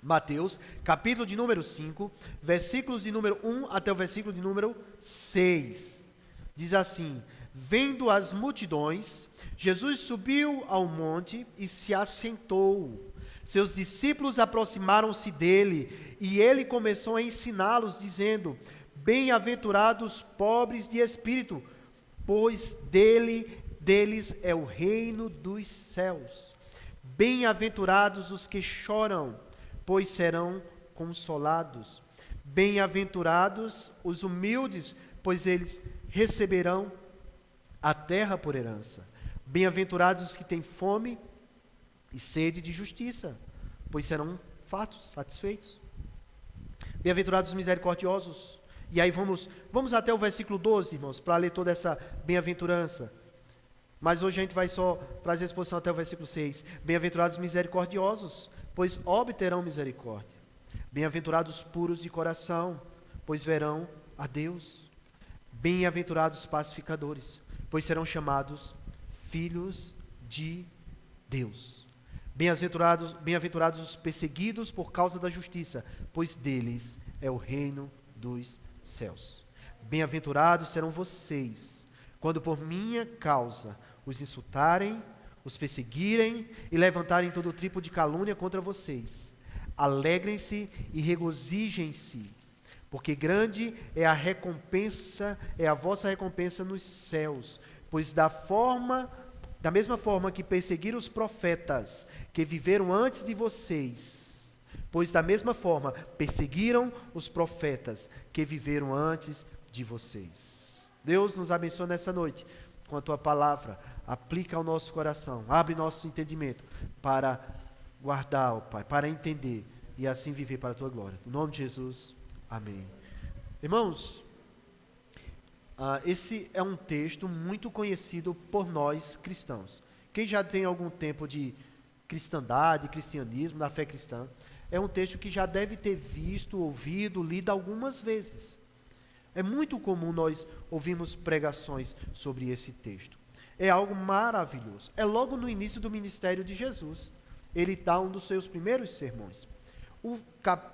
Mateus, capítulo de número 5, versículos de número 1 até o versículo de número 6. Diz assim: vendo as multidões, Jesus subiu ao monte e se assentou. Seus discípulos aproximaram-se dele e ele começou a ensiná-los, dizendo: bem-aventurados pobres de espírito, pois deles é o reino dos céus. Bem-aventurados os que choram, pois serão consolados. Bem-aventurados os humildes, pois eles receberão a terra por herança. Bem-aventurados os que têm fome e sede de justiça, pois serão fartos, satisfeitos. Bem-aventurados os misericordiosos. E aí vamos até o versículo 12, irmãos, para ler toda essa bem-aventurança. Mas hoje a gente vai só trazer a exposição até o versículo 6. Bem-aventurados os misericordiosos, pois obterão misericórdia. Bem-aventurados os puros de coração, pois verão a Deus. Bem-aventurados os pacificadores, pois serão chamados filhos de Deus. Bem-aventurados os perseguidos por causa da justiça, pois deles é o reino dos céus. Bem-aventurados serão vocês, quando por minha causa os insultarem, os perseguirem e levantarem todo tipo de calúnia contra vocês. Alegrem-se e regozijem-se, porque grande é a recompensa, é a vossa recompensa nos céus, pois da mesma forma que perseguiram os profetas que viveram antes de vocês, pois da mesma forma perseguiram os profetas que viveram antes de vocês. Deus nos abençoe nessa noite com a tua palavra. Aplica ao nosso coração, abre nosso entendimento para guardar, ó Pai, para entender e assim viver para a tua glória. Em nome de Jesus, amém. Irmãos, esse é um texto muito conhecido por nós cristãos. Quem já tem algum tempo de cristandade, cristianismo, da fé cristã, é um texto que já deve ter visto, ouvido, lido algumas vezes. É muito comum nós ouvirmos pregações sobre esse texto. É algo maravilhoso. É logo no início do ministério de Jesus. Ele dá um dos seus primeiros sermões.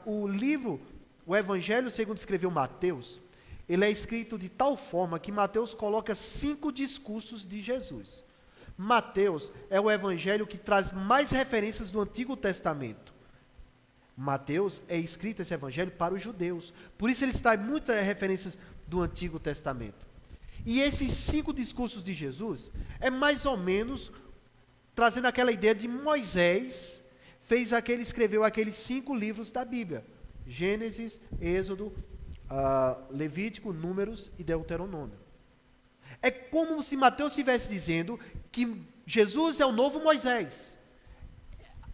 O livro, o Evangelho segundo escreveu Mateus, ele é escrito de tal forma que Mateus coloca 5 discursos de Jesus. Mateus é o evangelho que traz mais referências do Antigo Testamento. Mateus é escrito esse evangelho para os judeus. Por isso ele traz muitas referências do Antigo Testamento. E esses 5 discursos de Jesus é mais ou menos trazendo aquela ideia de Moisés escreveu aqueles 5 livros da Bíblia: Gênesis, Êxodo, Levítico, Números e Deuteronômio. É como se Mateus estivesse dizendo que Jesus é o novo Moisés.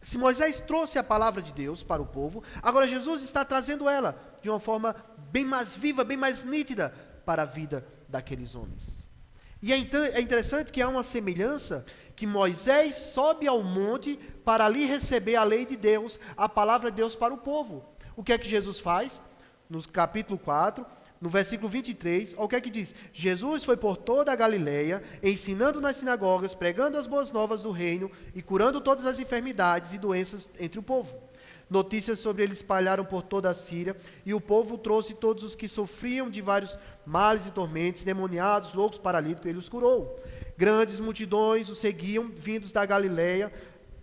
Se Moisés trouxe a palavra de Deus para o povo, agora Jesus está trazendo ela de uma forma bem mais viva, bem mais nítida para a vida daqueles homens. E é interessante que há uma semelhança, que Moisés sobe ao monte para ali receber a lei de Deus, a palavra de Deus para o povo. O que é que Jesus faz? No capítulo 4, no versículo 23, olha o que é que diz: Jesus foi por toda a Galileia, ensinando nas sinagogas, pregando as boas novas do reino e curando todas as enfermidades e doenças entre o povo. Notícias sobre ele espalharam por toda a Síria, e o povo trouxe todos os que sofriam de vários males e tormentos, endemoniados, loucos, paralíticos, ele os curou. Grandes multidões o seguiam, vindos da Galileia,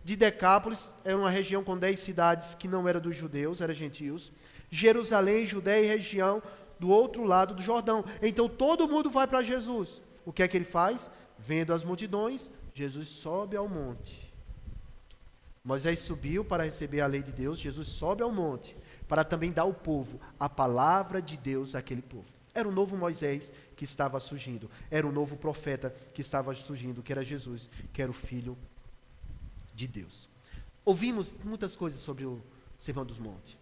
de Decápolis, era uma região com 10 cidades que não eram dos judeus, eram gentios. Jerusalém, Judeia e região do outro lado do Jordão. Então todo mundo vai para Jesus. O que é que ele faz? Vendo as multidões, Jesus sobe ao monte. Moisés subiu para receber a lei de Deus, Jesus sobe ao monte para também dar ao povo a palavra de Deus àquele povo. Era o novo Moisés que estava surgindo, era o novo profeta que estava surgindo, que era Jesus, que era o Filho de Deus. Ouvimos muitas coisas sobre o Sermão dos Montes.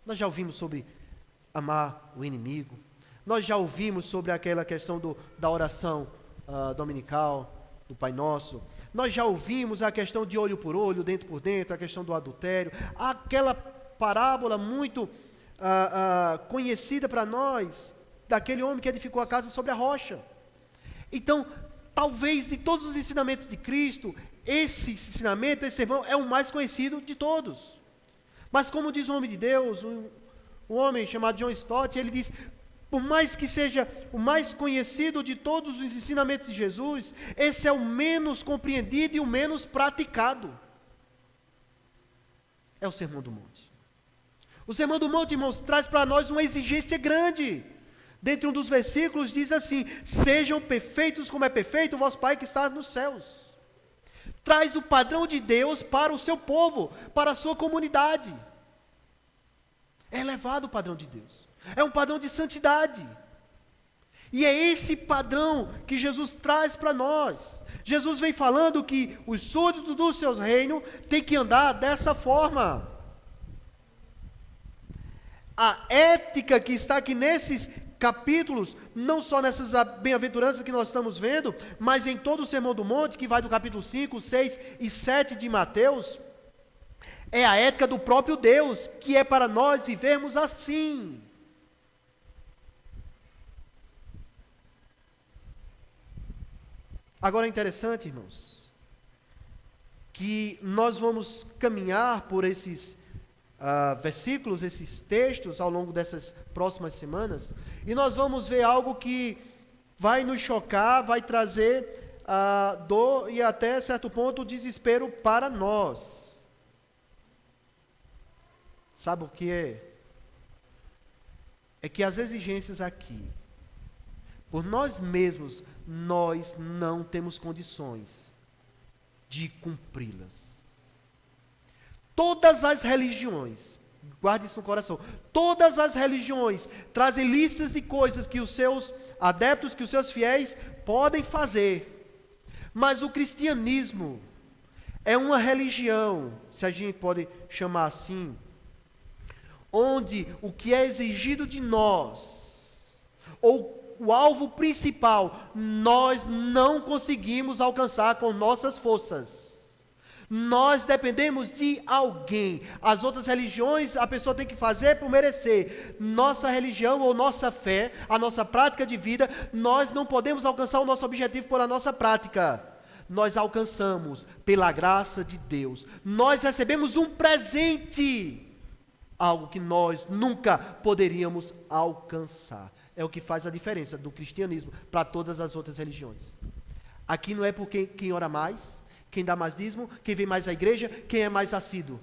Nós já ouvimos sobre amar o inimigo, nós já ouvimos sobre aquela questão da oração dominical, do Pai Nosso, nós já ouvimos a questão de olho por olho, dente por dente, a questão do adultério, aquela parábola muito conhecida para nós, daquele homem que edificou a casa sobre a rocha. Então, talvez de todos os ensinamentos de Cristo, esse ensinamento, esse sermão é o mais conhecido de todos. Mas como diz um homem de Deus, um homem chamado John Stott, ele diz, por mais que seja o mais conhecido de todos os ensinamentos de Jesus, esse é o menos compreendido e o menos praticado. É o Sermão do Monte. O Sermão do Monte, irmãos, traz para nós uma exigência grande. Dentro de um dos versículos diz assim, sejam perfeitos como é perfeito o vosso Pai que está nos céus. Traz o padrão de Deus para o seu povo, para a sua comunidade. É elevado o padrão de Deus. É um padrão de santidade. E é esse padrão que Jesus traz para nós. Jesus vem falando que os súditos do seu reino têm que andar dessa forma. A ética que está aqui nesses capítulos, não só nessas bem-aventuranças que nós estamos vendo, mas em todo o Sermão do Monte, que vai do capítulo 5, 6 e 7 de Mateus, é a ética do próprio Deus, que é para nós vivermos assim. Agora é interessante, irmãos, que nós vamos caminhar por esses versículos, esses textos, ao longo dessas próximas semanas, e nós vamos ver algo que vai nos chocar, vai trazer dor e até certo ponto desespero para nós. Sabe o que é? É que as exigências aqui, por nós mesmos, nós não temos condições de cumpri-las. Todas as religiões, guarde isso no coração, todas as religiões trazem listas de coisas que os seus adeptos, que os seus fiéis podem fazer. Mas o cristianismo é uma religião, se a gente pode chamar assim, onde o que é exigido de nós, ou o alvo principal, nós não conseguimos alcançar com nossas forças. Nós dependemos de alguém. As outras religiões, a pessoa tem que fazer por merecer. Nossa religião ou nossa fé, a nossa prática de vida, nós não podemos alcançar o nosso objetivo por a nossa prática. Nós alcançamos pela graça de Deus. Nós recebemos um presente, algo que nós nunca poderíamos alcançar. É o que faz a diferença do cristianismo para todas as outras religiões. Aqui não é por quem ora mais, quem dá mais dízimo, quem vem mais à igreja, quem é mais assíduo.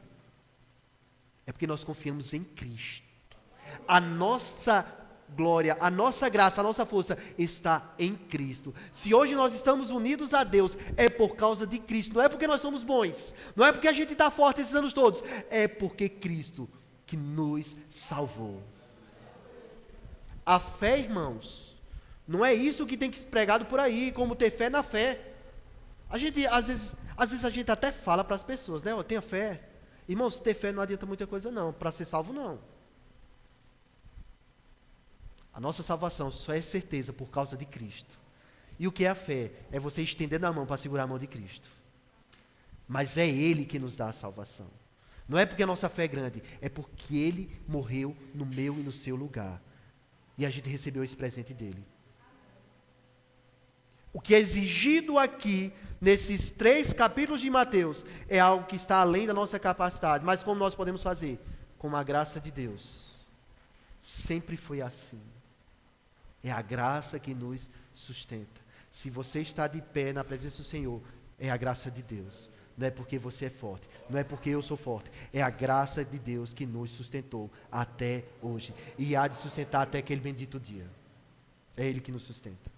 É porque nós confiamos em Cristo. A nossa glória, a nossa graça, a nossa força está em Cristo. Se hoje nós estamos unidos a Deus, é por causa de Cristo. Não é porque nós somos bons, não é porque a gente está forte esses anos todos, é porque Cristo que nos salvou. A fé, irmãos, não é isso que tem que ser pregado por aí, como ter fé na fé. A gente, às vezes a gente até fala para as pessoas, né? Tenha fé. Irmãos, ter fé não adianta muita coisa não, para ser salvo não. A nossa salvação só é certeza por causa de Cristo. E o que é a fé? É você estendendo a mão para segurar a mão de Cristo. Mas é Ele que nos dá a salvação. Não é porque a nossa fé é grande, é porque Ele morreu no meu e no seu lugar. E a gente recebeu esse presente dele. O que é exigido aqui, nesses 3 capítulos de Mateus, é algo que está além da nossa capacidade. Mas como nós podemos fazer? Com a graça de Deus. Sempre foi assim. É a graça que nos sustenta. Se você está de pé na presença do Senhor, é a graça de Deus. Não é porque você é forte, não é porque eu sou forte. É a graça de Deus que nos sustentou até hoje. E há de sustentar até aquele bendito dia. É Ele que nos sustenta.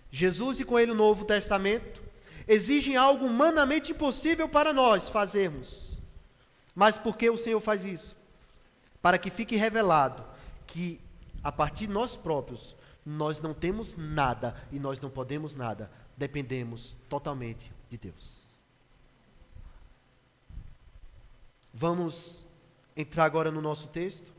Jesus e com Ele o Novo Testamento exigem algo humanamente impossível para nós fazermos. Mas por que o Senhor faz isso? Para que fique revelado que a partir de nós próprios, nós não temos nada e nós não podemos nada. Dependemos totalmente de Deus. Vamos entrar agora no nosso texto.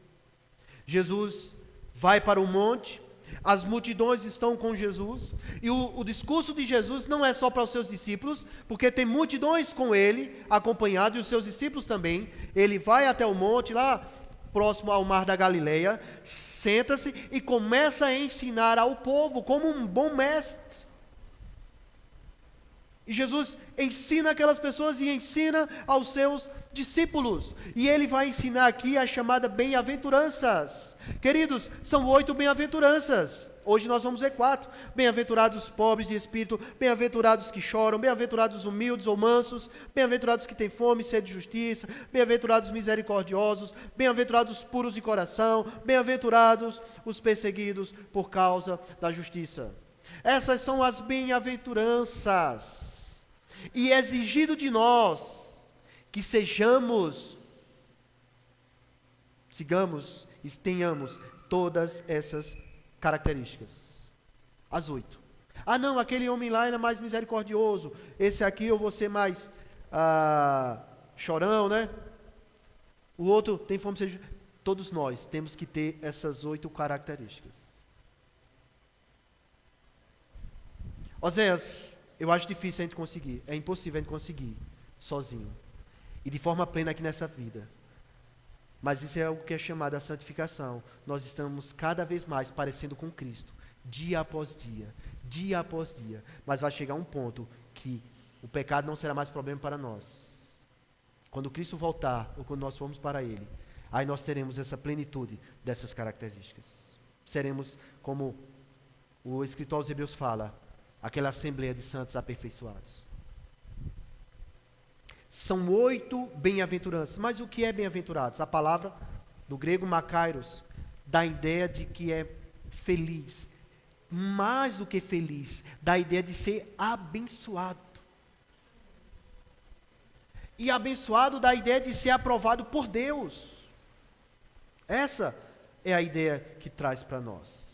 Jesus vai para o monte, as multidões estão com Jesus, e o discurso de Jesus não é só para os seus discípulos, porque tem multidões com ele, acompanhado, e os seus discípulos também. Ele vai até o monte, lá próximo ao mar da Galileia, senta-se e começa a ensinar ao povo como um bom mestre. E Jesus ensina aquelas pessoas e ensina aos seus discípulos. E ele vai ensinar aqui a chamada bem-aventuranças. Queridos, são 8 bem-aventuranças. Hoje nós vamos ver 4. Bem-aventurados os pobres de espírito, bem-aventurados que choram, bem-aventurados os humildes ou mansos, bem-aventurados que têm fome e sede de justiça, bem-aventurados os misericordiosos, bem-aventurados os puros de coração, bem-aventurados os perseguidos por causa da justiça. Essas são as bem-aventuranças. E é exigido de nós que sigamos e tenhamos todas essas características. As 8. Ah não, aquele homem lá era mais misericordioso, esse aqui eu vou ser mais chorão, né? O outro tem fome de ser... Todos nós temos que ter essas 8 características. Oséias, eu acho difícil a gente conseguir, é impossível a gente conseguir sozinho e de forma plena aqui nessa vida. Mas isso é o que é chamado a santificação. Nós estamos cada vez mais parecendo com Cristo, dia após dia, dia após dia. Mas vai chegar um ponto que o pecado não será mais problema para nós. Quando Cristo voltar, ou quando nós formos para Ele, aí nós teremos essa plenitude dessas características. Seremos, como o escritor aos Hebreus fala, aquela assembleia de santos aperfeiçoados. São 8 bem-aventuranças. Mas o que é bem-aventurados? A palavra do grego makairos dá a ideia de que é feliz. Mais do que feliz, dá a ideia de ser abençoado. E abençoado dá a ideia de ser aprovado por Deus. Essa é a ideia que traz para nós.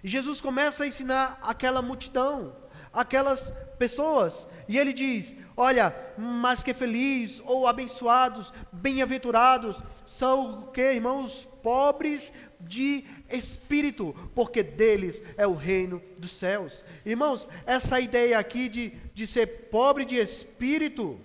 E Jesus começa a ensinar aquela multidão, aquelas pessoas, e ele diz: olha, mas que feliz ou abençoados, bem-aventurados são o que, irmãos? Pobres de espírito, porque deles é o reino dos céus. Irmãos, essa ideia aqui de ser pobre de espírito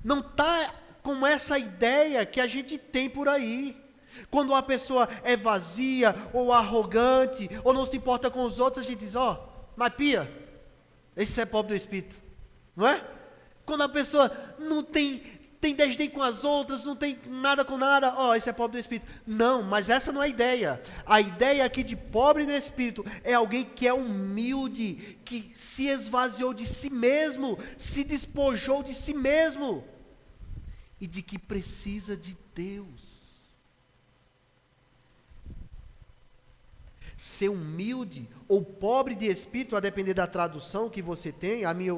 não está com essa ideia que a gente tem por aí. Quando uma pessoa é vazia, ou arrogante, ou não se importa com os outros, a gente diz: mas pia, esse é pobre do espírito, não é? Quando a pessoa não tem desdém com as outras, não tem nada com nada, esse é pobre do espírito. Não, mas essa não é a ideia. A ideia aqui de pobre no espírito é alguém que é humilde, que se esvaziou de si mesmo, se despojou de si mesmo, e de que precisa de Deus. Ser humilde ou pobre de espírito, a depender da tradução que você tem. A minha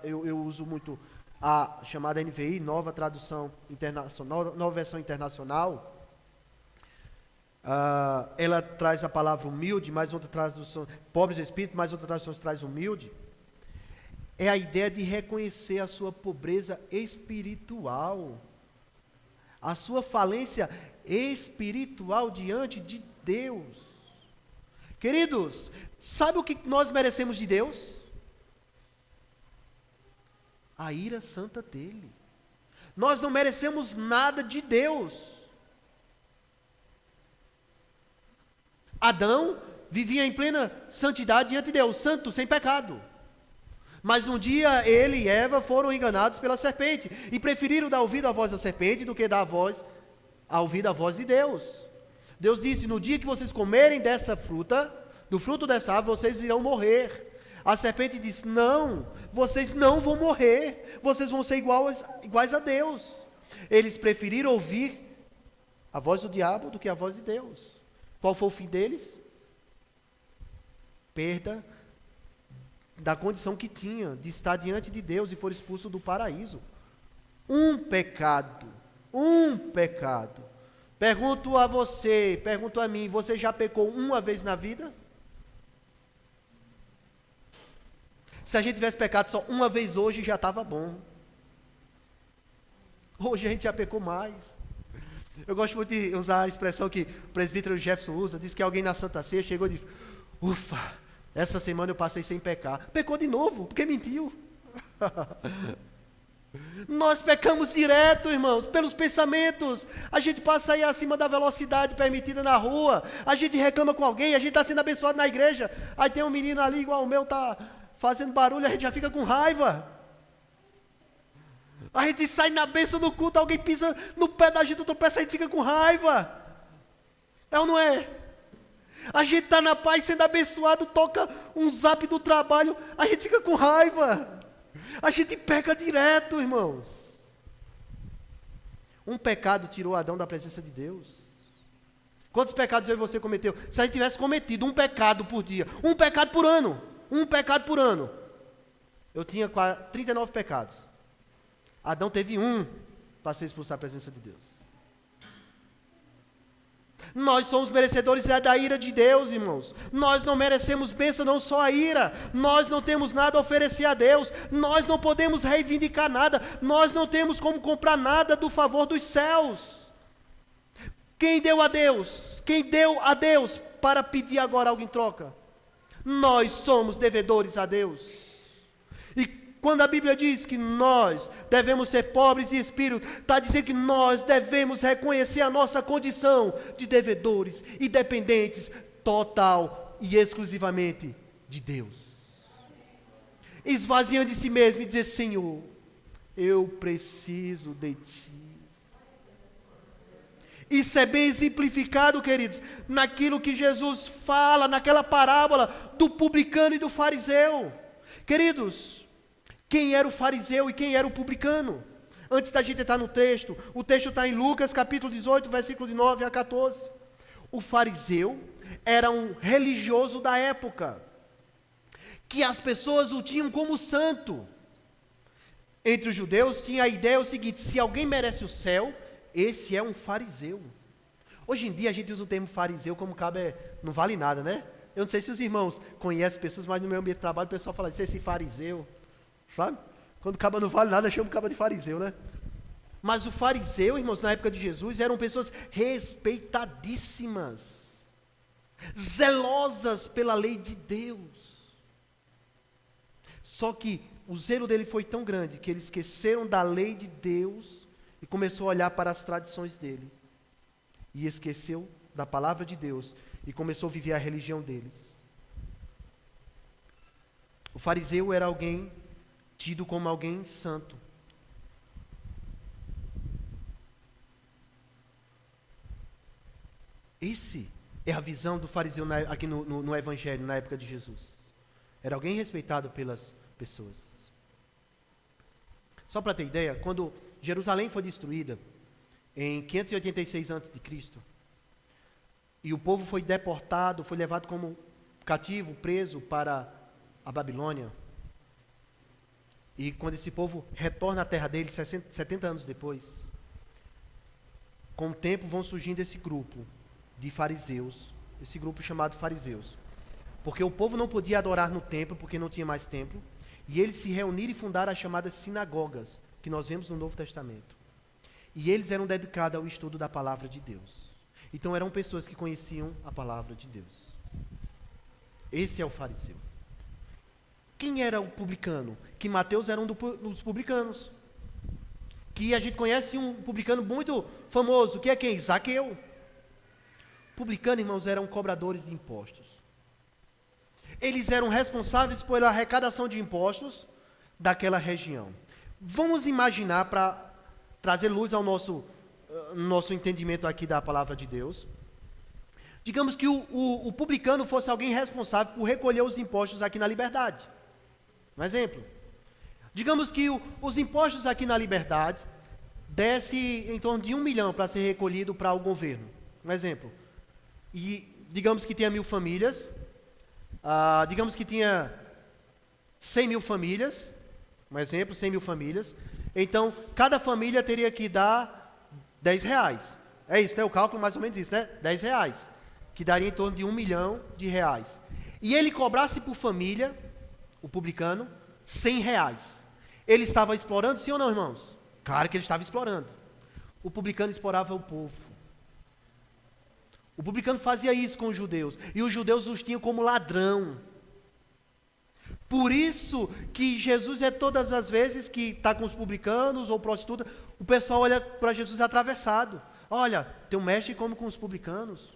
eu uso muito a chamada NVI, nova tradução internacional, nova versão internacional. Ela traz a palavra humilde, mais outra tradução, pobre de espírito, mais outra tradução traz humilde. É a ideia de reconhecer a sua pobreza espiritual, a sua falência espiritual diante de Deus. Queridos, sabe o que nós merecemos de Deus? A ira santa dele. Nós não merecemos nada de Deus. Adão vivia em plena santidade diante de Deus, santo, sem pecado. Mas um dia ele e Eva foram enganados pela serpente e preferiram dar ouvido à voz da serpente do que dar ouvido à voz de Deus. Deus disse: no dia que vocês comerem dessa fruta, do fruto dessa árvore, vocês irão morrer. A serpente disse: não, vocês não vão morrer, vocês vão ser iguais a Deus. Eles preferiram ouvir a voz do diabo do que a voz de Deus. Qual foi o fim deles? Perda da condição que tinha de estar diante de Deus e foram expulsos do paraíso. Um pecado. Pergunto a você, pergunto a mim: você já pecou uma vez na vida? Se a gente tivesse pecado só uma vez hoje, já estava bom. Hoje a gente já pecou mais. Eu gosto muito de usar a expressão que o presbítero Jefferson usa. Diz que alguém na Santa Ceia chegou e disse: ufa, essa semana eu passei sem pecar. Pecou de novo, porque mentiu. Nós pecamos direto, irmãos, pelos pensamentos. A gente passa aí acima da velocidade permitida na rua. A gente reclama com alguém, a gente está sendo abençoado na igreja. Aí tem um menino ali igual o meu, está fazendo barulho, a gente já fica com raiva. A gente sai na bênção do culto, alguém pisa no pé da gente, tropeça, a gente fica com raiva. É ou não é? A gente está na paz sendo abençoado, toca um zap do trabalho, a gente fica com raiva. A gente peca direto, irmãos. Um pecado tirou Adão da presença de Deus. Quantos pecados eu e você cometeu? Se a gente tivesse cometido um pecado por dia, um pecado por ano, eu tinha 39 pecados. Adão teve um para ser expulso da presença de Deus. Nós somos merecedores da ira de Deus, irmãos. Nós não merecemos bênção, não só a ira. Nós não temos nada a oferecer a Deus. Nós não podemos reivindicar nada. Nós não temos como comprar nada do favor dos céus. Quem deu a Deus? Quem deu a Deus para pedir agora algo em troca? Nós somos devedores a Deus. E quando a Bíblia diz que nós devemos ser pobres de espírito, está dizendo que nós devemos reconhecer a nossa condição de devedores e dependentes total e exclusivamente de Deus. Esvaziando de si mesmo e dizer: Senhor, eu preciso de Ti. Isso é bem exemplificado, queridos, naquilo que Jesus fala, naquela parábola do publicano e do fariseu. Queridos, quem era o fariseu e quem era o publicano? Antes da gente entrar no texto, o texto está em Lucas capítulo 18, versículo de 9 a 14. O fariseu era um religioso da época, que as pessoas o tinham como santo. Entre os judeus tinha a ideia o seguinte: se alguém merece o céu, esse é um fariseu. Hoje em dia a gente usa o termo fariseu como cabe, não vale nada, né? Eu não sei se os irmãos conhecem pessoas, mas no meu ambiente de trabalho o pessoal fala assim: esse fariseu. Sabe? Quando o caba não vale nada, chama o caba de fariseu, né? Mas o fariseu, irmãos, na época de Jesus, eram pessoas respeitadíssimas, zelosas pela lei de Deus. Só que o zelo dele foi tão grande que eles esqueceram da lei de Deus e começou a olhar para as tradições dele. E esqueceu da palavra de Deus e começou a viver a religião deles. O fariseu era alguém tido como alguém santo. Esse é a visão do fariseu aqui no Evangelho, na época de Jesus. Era alguém respeitado pelas pessoas. Só para ter ideia, quando Jerusalém foi destruída, em 586 a.C., e o povo foi deportado, foi levado como cativo, preso para a Babilônia, e quando esse povo retorna à terra deles, 70 anos depois, com o tempo vão surgindo esse grupo de fariseus, esse grupo chamado fariseus, porque o povo não podia adorar no templo, porque não tinha mais templo, e eles se reuniram e fundaram as chamadas sinagogas, que nós vemos no Novo Testamento. E eles eram dedicados ao estudo da palavra de Deus. Então eram pessoas que conheciam a palavra de Deus. Esse é o fariseu. Quem era o publicano? Que Mateus era um dos publicanos. Que a gente conhece um publicano muito famoso, que é quem? Zaqueu. Publicano, irmãos, eram cobradores de impostos. Eles eram responsáveis pela arrecadação de impostos daquela região. Vamos imaginar, para trazer luz ao nosso entendimento aqui da palavra de Deus, digamos que o publicano fosse alguém responsável por recolher os impostos aqui na Liberdade. Um exemplo. Digamos que os impostos aqui na Liberdade desse em torno de 1 milhão para ser recolhido para o governo. Um exemplo. E digamos que tinha 1.000 famílias, digamos que tinha 100 mil famílias, um exemplo, 100 mil famílias. Então, cada família teria que dar R$10. É isso, né? O cálculo mais ou menos isso, né? R$10, que daria em torno de 1 milhão de reais. E ele cobrasse por família, o publicano, R$100. Ele estava explorando, sim ou não, irmãos? Claro que ele estava explorando. O publicano explorava o povo. O publicano fazia isso com os judeus. E os judeus os tinham como ladrão. Por isso que Jesus é todas as vezes que está com os publicanos ou prostituta, o pessoal olha para Jesus atravessado. Olha, teu mestre come com os publicanos.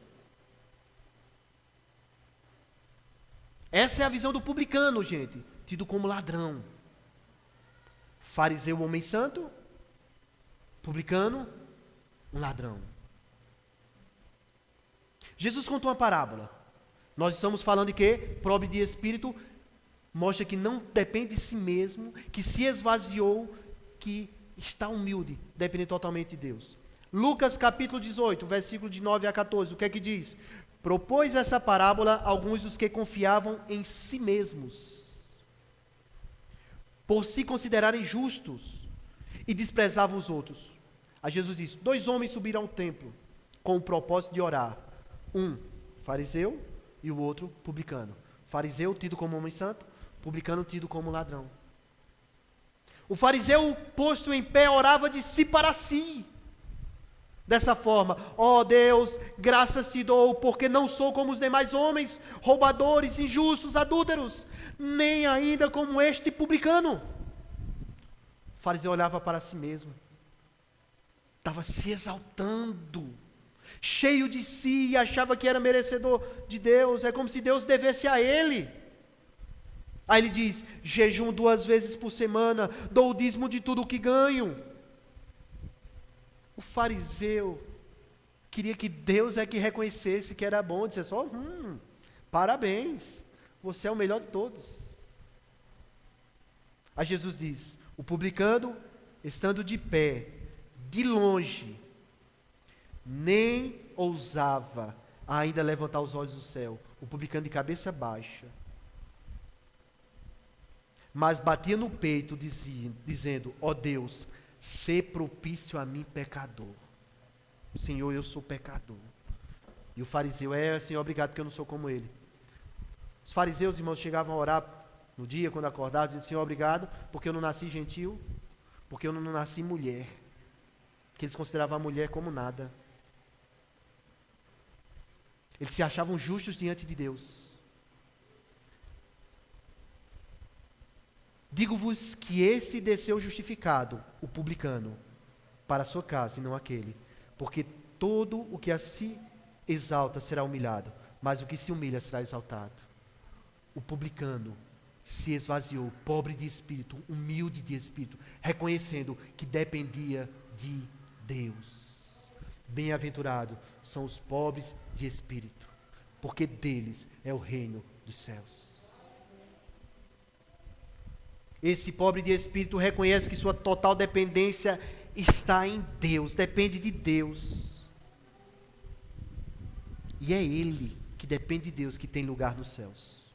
Essa é a visão do publicano, gente. tido como ladrão. Fariseu, homem santo. Publicano, um ladrão. Jesus contou uma parábola. Nós estamos falando de quê? Pobre de espírito, mostra que não depende de si mesmo, que se esvaziou, que está humilde, depende totalmente de Deus. Lucas capítulo 18, versículo de 9 a 14, o que é que diz? Propôs essa parábola a alguns dos que confiavam em si mesmos, por se considerarem justos, e desprezavam os outros. Aí Jesus disse, 2 homens subiram ao templo, com o propósito de orar. Um, fariseu, e o outro, publicano. Fariseu, tido como homem santo, publicano, tido como ladrão. O fariseu, posto em pé, orava de si para si. Dessa forma, ó Deus, graças te dou, porque não sou como os demais homens, roubadores, injustos, adúlteros, nem ainda como este publicano. O fariseu olhava para si mesmo, estava se exaltando, cheio de si, e achava que era merecedor de Deus, é como se Deus devesse a ele. Aí ele diz, jejum 2 vezes por semana, dou o dízimo de tudo o que ganho. O fariseu queria que Deus é que reconhecesse que era bom, dissesse só, parabéns, você é o melhor de todos. Aí Jesus diz, o publicano, estando de pé, de longe, nem ousava ainda levantar os olhos do céu, o publicano de cabeça baixa, mas batia no peito, dizendo, ó Deus, sê propício a mim, pecador. Senhor, eu sou pecador. E o fariseu, Senhor, obrigado, porque eu não sou como ele. Os fariseus, irmãos, chegavam a orar no dia, quando acordavam, diziam, Senhor, obrigado, porque eu não nasci gentil, porque eu não nasci mulher. Que eles consideravam a mulher como nada. Eles se achavam justos diante de Deus. Digo-vos que esse desceu justificado, o publicano, para a sua casa, e não aquele. Porque todo o que a si exalta será humilhado, mas o que se humilha será exaltado. O publicano se esvaziou, pobre de espírito, humilde de espírito, reconhecendo que dependia de Deus. Bem-aventurados são os pobres de espírito, porque deles é o reino dos céus. Esse pobre de espírito reconhece que sua total dependência está em Deus, depende de Deus. E é ele que depende de Deus que tem lugar nos céus,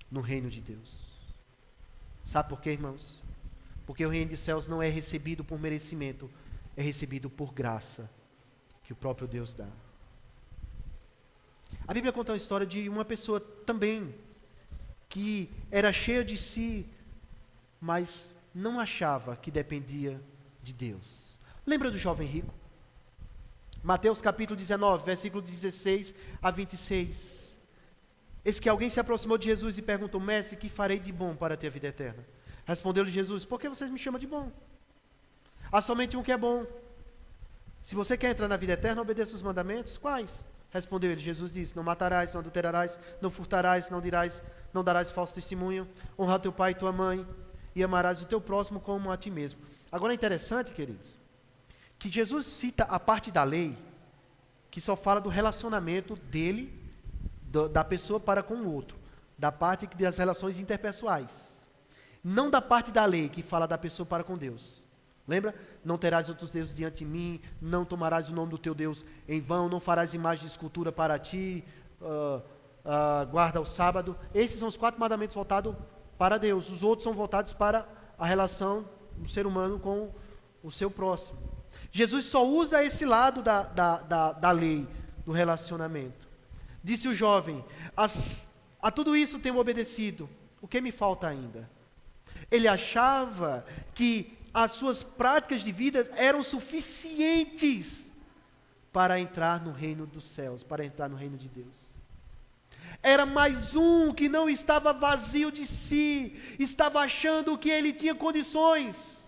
no reino de Deus. Sabe por quê, irmãos? Porque o reino dos céus não é recebido por merecimento, é recebido por graça, que o próprio Deus dá. A Bíblia conta uma história de uma pessoa também, que era cheia de si, mas não achava que dependia de Deus. Lembra do jovem rico? Mateus capítulo 19, versículo 16 a 26. Eis que alguém se aproximou de Jesus e perguntou, mestre, que farei de bom para ter a vida eterna? Respondeu-lhe Jesus, por que vocês me chamam de bom? Há somente um que é bom. Se você quer entrar na vida eterna, obedeça os mandamentos. Quais? Respondeu ele, Jesus disse, não matarás, não adulterarás, não furtarás, não darás falso testemunho, honra teu pai e tua mãe, e amarás o teu próximo como a ti mesmo. Agora é interessante, queridos, que Jesus cita a parte da lei que só fala do relacionamento dele, da pessoa para com o outro, da parte das relações interpessoais, não da parte da lei que fala da pessoa para com Deus. Lembra? Não terás outros deuses diante de mim, não tomarás o nome do teu Deus em vão, não farás imagem de escultura para ti, guarda o sábado. Esses são os 4 mandamentos voltados para Deus. Os outros são voltados para a relação do ser humano com o seu próximo. Jesus só usa esse lado da lei, do relacionamento. Disse o jovem, a tudo isso tenho obedecido, o que me falta ainda? Ele achava que as suas práticas de vida eram suficientes para entrar no reino dos céus, para entrar no reino de Deus. Era mais um que não estava vazio de si, estava achando que ele tinha condições.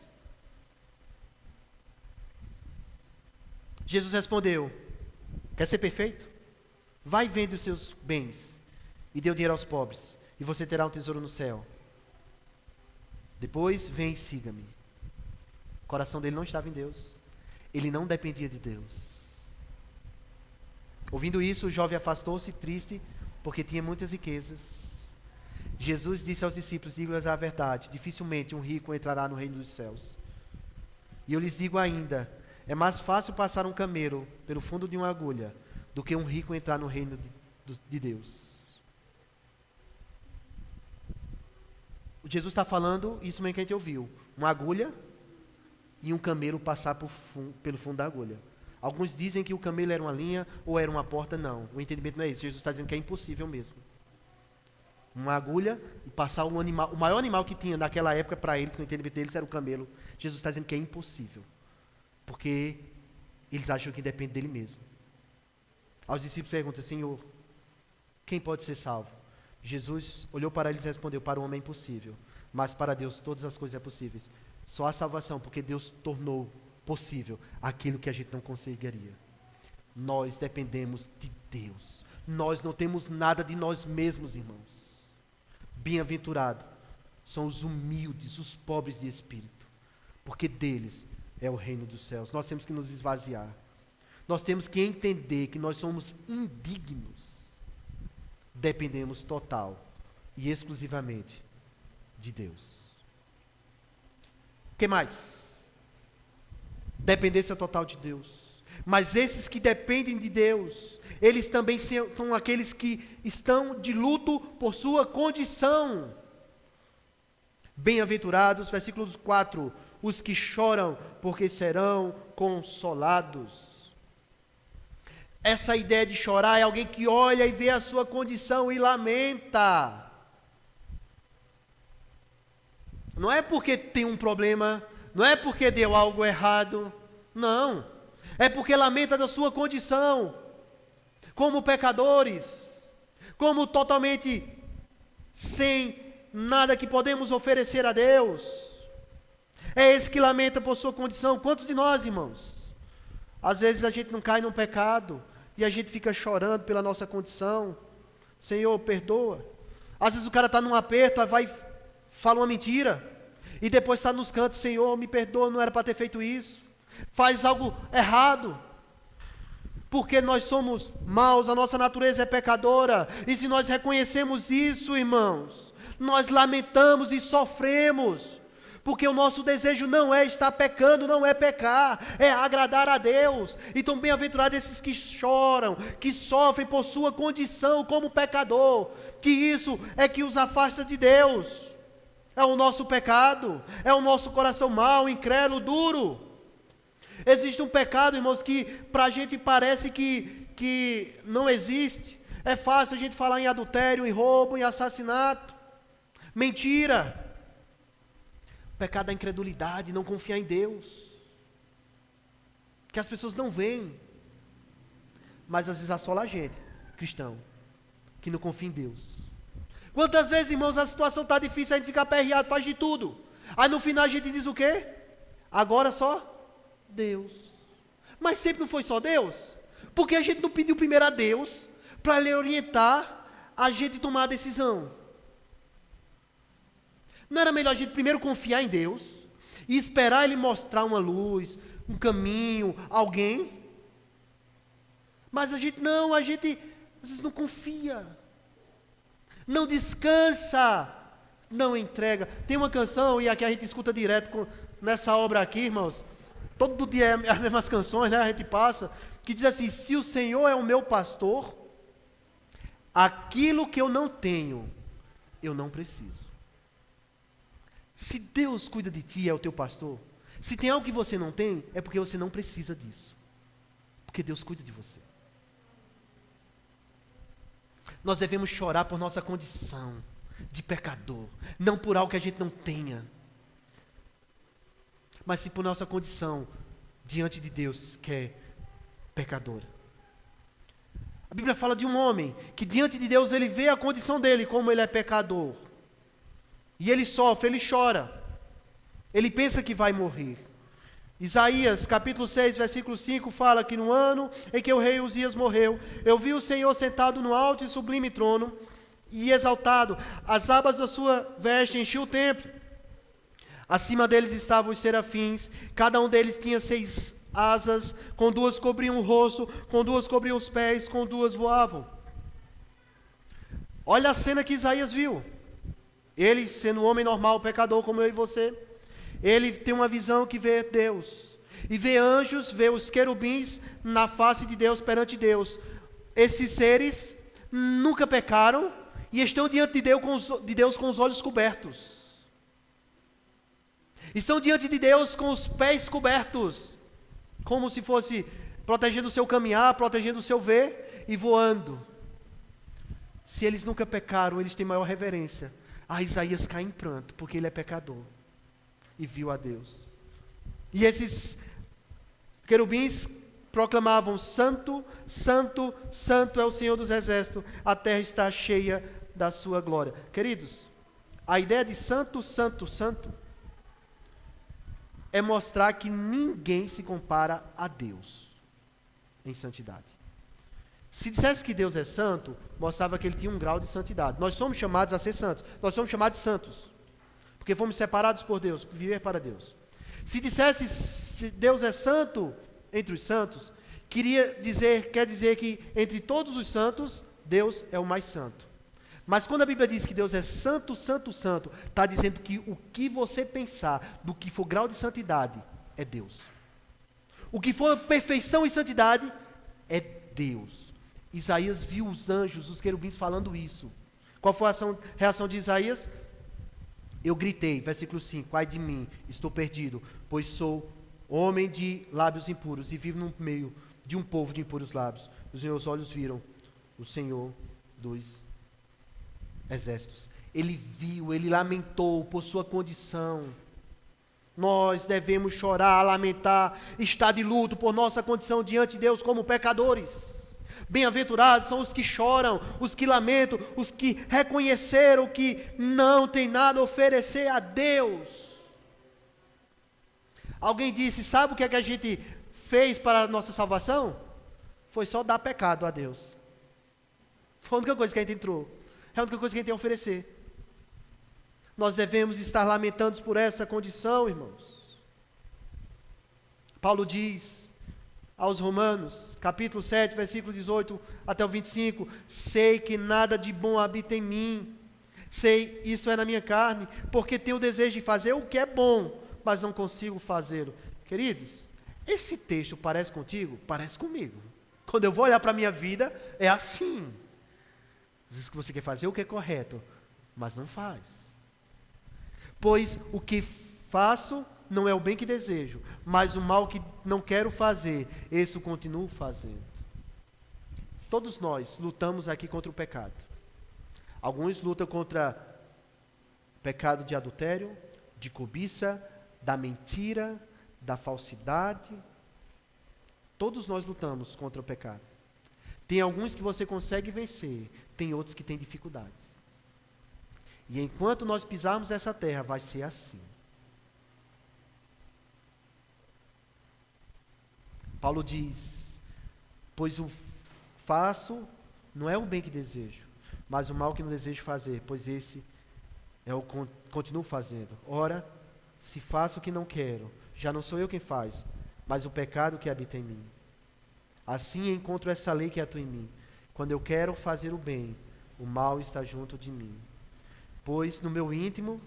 Jesus respondeu, quer ser perfeito? Vai e vende os seus bens e dê o dinheiro aos pobres, e você terá um tesouro no céu. Depois, vem e siga-me. O coração dele não estava em Deus. Ele não dependia de Deus. Ouvindo isso, o jovem afastou-se triste, porque tinha muitas riquezas. Jesus disse aos discípulos: digo-lhes a verdade, dificilmente um rico entrará no reino dos céus. E eu lhes digo ainda, é mais fácil passar um camelo pelo fundo de uma agulha do que um rico entrar no reino de Deus. Jesus está falando isso mesmo que a gente ouviu. Uma agulha e um camelo passar pelo fundo da agulha. Alguns dizem que o camelo era uma linha ou era uma porta. Não, o entendimento não é isso. Jesus está dizendo que é impossível mesmo. Uma agulha e passar um animal. O maior animal que tinha naquela época para eles, no entendimento deles, era o camelo. Jesus está dizendo que é impossível. Porque eles acham que depende dele mesmo. Aos discípulos perguntam: Senhor, quem pode ser salvo? Jesus olhou para eles e respondeu: para o homem é impossível, mas para Deus todas as coisas são possíveis. Só há salvação porque Deus tornou possível aquilo que a gente não conseguiria. Nós dependemos de Deus. Nós não temos nada de nós mesmos, irmãos. Bem-aventurado são os humildes, os pobres de espírito, porque deles é o reino dos céus. Nós temos que nos esvaziar. Nós temos que entender que nós somos indignos. Dependemos total e exclusivamente de Deus. O que mais? Dependência total de Deus. Mas esses que dependem de Deus, eles também são aqueles que estão de luto por sua condição. Bem-aventurados, versículo 4, os que choram, porque serão consolados. Essa ideia de chorar é alguém que olha e vê a sua condição e lamenta. Não é porque tem um problema, não é porque deu algo errado, não. É porque lamenta da sua condição, como pecadores, como totalmente sem nada que podemos oferecer a Deus. É esse que lamenta por sua condição. Quantos de nós, irmãos? Às vezes a gente não cai num pecado e a gente fica chorando pela nossa condição. Senhor, perdoa. Às vezes o cara está num aperto, aí vai, fala uma mentira, e depois está nos cantos: Senhor, me perdoa, não era para ter feito isso. Faz algo errado. Porque nós somos maus, a nossa natureza é pecadora. E se nós reconhecemos isso, irmãos, nós lamentamos e sofremos. Porque o nosso desejo não é estar pecando, não é pecar, é agradar a Deus. Então, bem-aventurados esses que choram, que sofrem por sua condição como pecador, que isso é que os afasta de Deus. É o nosso pecado, é o nosso coração mau, incrédulo, duro. Existe um pecado, irmãos, que para a gente parece que não existe. É fácil a gente falar em adultério, em roubo, em assassinato, mentira. O pecado da incredulidade, não confiar em Deus, que as pessoas não veem, mas às vezes assola a gente, cristão, que não confia em Deus. Quantas vezes, irmãos, a situação está difícil, a gente fica aperreado, faz de tudo, aí no final a gente diz o quê? Agora só Deus. Mas sempre não foi só Deus? Porque a gente não pediu primeiro a Deus para Ele orientar a gente a tomar a decisão? Não era melhor a gente primeiro confiar em Deus e esperar Ele mostrar uma luz, um caminho, alguém? Mas a gente às vezes não confia, não descansa, não entrega. Tem uma canção, e aqui a gente escuta direto nessa obra aqui, irmãos, todo dia é as mesmas canções, né? A gente passa, que diz assim: se o Senhor é o meu pastor, aquilo que eu não tenho, eu não preciso. Se Deus cuida de ti, é o teu pastor, se tem algo que você não tem, é porque você não precisa disso, porque Deus cuida de você. Nós devemos chorar por nossa condição de pecador, não por algo que a gente não tenha, mas sim por nossa condição diante de Deus, que é pecadora. A Bíblia fala de um homem que diante de Deus ele vê a condição dele, como ele é pecador. E ele sofre, ele chora. Ele pensa que vai morrer. Isaías, capítulo 6, versículo 5, fala que no ano em que o rei Uzias morreu, eu vi o Senhor sentado no alto e sublime trono, e exaltado, as abas da sua veste enchiam o templo. Acima deles estavam os serafins, cada um deles tinha 6 asas, com 2 cobriam o rosto, com 2 cobriam os pés, com 2 voavam. Olha a cena que Isaías viu. Ele, sendo um homem normal, pecador como eu e você, ele tem uma visão que vê Deus. E vê anjos, vê os querubins na face de Deus, perante Deus. Esses seres nunca pecaram e estão diante de Deus com os olhos cobertos. Estão diante de Deus com os pés cobertos, como se fosse protegendo o seu caminhar, protegendo o seu ver e voando. Se eles nunca pecaram, eles têm maior reverência. Isaías cai em pranto, porque ele é pecador e viu a Deus. E esses querubins proclamavam: Santo, Santo, Santo é o Senhor dos Exércitos, a terra está cheia da sua glória. Queridos, a ideia de santo, santo, santo é mostrar que ninguém se compara a Deus em santidade. Se dissesse que Deus é santo, mostrava que ele tinha um grau de santidade. Nós somos chamados a ser santos, nós somos chamados de santos, porque fomos separados por Deus, viver para Deus. Se dissesse que Deus é santo entre os santos, quer dizer que entre todos os santos, Deus é o mais santo. Mas quando a Bíblia diz que Deus é santo, santo, santo, está dizendo que o que você pensar, do que for grau de santidade, é Deus. O que for perfeição e santidade, é Deus. Isaías viu os anjos, os querubins falando isso. Qual foi a reação de Isaías? Eu gritei, versículo 5, ai de mim, estou perdido, pois sou homem de lábios impuros e vivo no meio de um povo de impuros lábios. Os meus olhos viram o Senhor dos Exércitos. Ele viu, ele lamentou por sua condição. Nós devemos chorar, lamentar, estar de luto por nossa condição diante de Deus como pecadores. Bem-aventurados são os que choram, os que lamentam, os que reconheceram que não tem nada a oferecer a Deus. Alguém disse: sabe o que é que a gente fez para a nossa salvação? Foi só dar pecado a Deus. Foi a única coisa que a gente entrou. É a única coisa que a gente tem a oferecer. Nós devemos estar lamentando por essa condição, irmãos. Paulo diz aos Romanos, capítulo 7, versículo 18 até o 25, sei que nada de bom habita em mim, sei, isso é na minha carne, porque tenho o desejo de fazer o que é bom, mas não consigo fazê-lo. Queridos, esse texto parece contigo? Parece comigo. Quando eu vou olhar para a minha vida, é assim. Diz que você quer fazer o que é correto, mas não faz. Pois o que faço não é o bem que desejo, mas o mal que não quero fazer, esse eu continuo fazendo. Todos nós lutamos aqui contra o pecado. Alguns lutam contra o pecado de adultério, de cobiça, da mentira, da falsidade. Todos nós lutamos contra o pecado. Tem alguns que você consegue vencer, tem outros que têm dificuldades. E enquanto nós pisarmos nessa terra, vai ser assim. Paulo diz: pois o faço não é o bem que desejo, mas o mal que não desejo fazer, pois esse é o continuo fazendo. Ora, se faço o que não quero, já não sou eu quem faz, mas o pecado que habita em mim. Assim encontro essa lei que atua em mim. Quando eu quero fazer o bem, o mal está junto de mim. Pois no meu íntimo,